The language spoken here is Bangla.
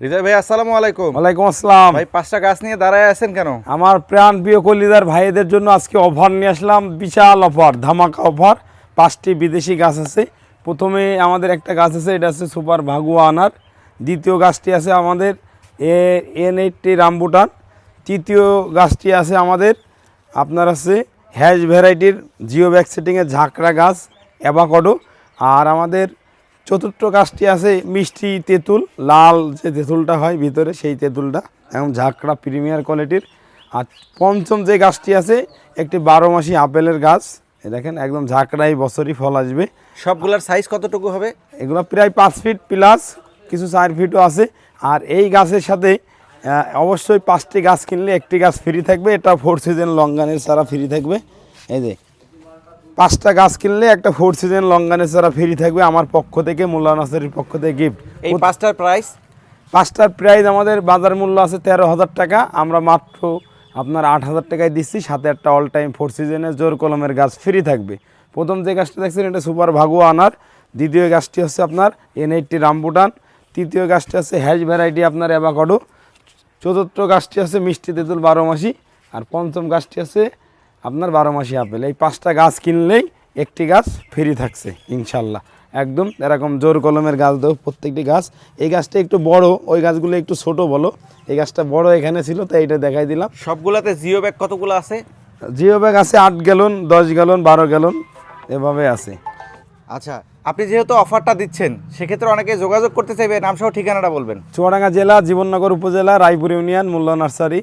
হৃদয় ভাই আসসালামু আলাইকুম। ওয়ালাইকুম আসসালাম। ভাই 5টা গাছ নিয়ে দাঁড়ায় আছেন কেন? আমার প্রাণ প্রিয় কলিদার ভাইদের জন্য আজকে অফার নিয়ে আসলাম, বিশাল অফার, ধামাকা অফার। 5টি বিদেশি গাছ আছে। প্রথমে আমাদের একটা গাছ আছে, এটা আছে সুপার ভাগুয়া আনার। দ্বিতীয় গাছটি আছে আমাদের N80 রামবুটান। তৃতীয় গাছটি আছে আমাদের আপনার আছে হ্যাজ ভ্যারাইটির জিও ব্যাক সেটিংয়ের ঝাঁকড়া গাছ অ্যাভাকাডো। আর আমাদের চতুর্থ গাছটি আছে মিষ্টি তেঁতুল, লাল যে তেঁতুলটা হয় ভিতরে সেই তেঁতুলটা, এবং ঝাঁকড়া প্রিমিয়ার কোয়ালিটির। আর পঞ্চম যে গাছটি আছে একটি 12 মাসি আপেলের গাছ। এই দেখেন একদম ঝাঁকড়াই, বছরই ফল আসবে। সবগুলোর সাইজ কতটুকু হবে? এগুলো প্রায় 5 ফিট প্লাস, কিছু 4 ফিটও আছে। আর এই গাছের সাথে অবশ্যই 5টি গাছ কিনলে একটি গাছ ফ্রি থাকবে। এটা 4 সিজন লঙ্গানের চারা ফ্রি থাকবে। এই যে 5টা গাছ কিনলে একটা 4 সিজন লঙ্গানের চারা ফ্রি থাকবে আমার পক্ষ থেকে, মোল্লা নার্সারির পক্ষ থেকে গিফট। এই 5টার প্রাইস? 5টার প্রাইস আমাদের বাজার মূল্য আছে 13,000 টাকা, আমরা মাত্র আপনার 8,000 টাকায় দিচ্ছি। সাথে একটা অল টাইম 4 সিজনের জোর কলমের গাছ ফ্রি থাকবে। প্রথম যে গাছটা দেখছেন এটা সুপার ভাগুয়া আনার। দ্বিতীয় গাছটি হচ্ছে আপনার N80 রামবুটান। তৃতীয় গাছটি হচ্ছে হ্যাজ ভ্যারাইটি আপনার অ্যাভাকাডো। চতুর্থ গাছটি আছে মিষ্টি তেঁতুল 12 মাসি। আর পঞ্চম গাছটি আছে আপনার 12 মাসি আপেল। এই 5টা গাছ কিনলেই একটি গাছ ফ্রি থাকছে ইনশাল্লাহ। একদম এরকম জোর কলমের গাছ দেবো প্রত্যেকটি গাছ। এই গাছটা একটু বড়, ওই গাছগুলো একটু ছোট বলো। এই গাছটা বড় এখানে ছিল, তাই এটা দেখাই দিলাম। সবগুলাতে জিও ব্যাগ কতগুলো আছে? জিও ব্যাগ আছে 8 গ্যালন, 10 গ্যালন, 12 গ্যালন এভাবে আছে। আচ্ছা, আপনি যেহেতু অফারটা দিচ্ছেন সেক্ষেত্রে অনেকে যোগাযোগ করতে চাইবে, নাম সহ ঠিকানাটা বলবেন। চুয়াডাঙ্গা জেলা, জীবননগর উপজেলা, রায়পুর ইউনিয়ন, মোল্লা নার্সারি।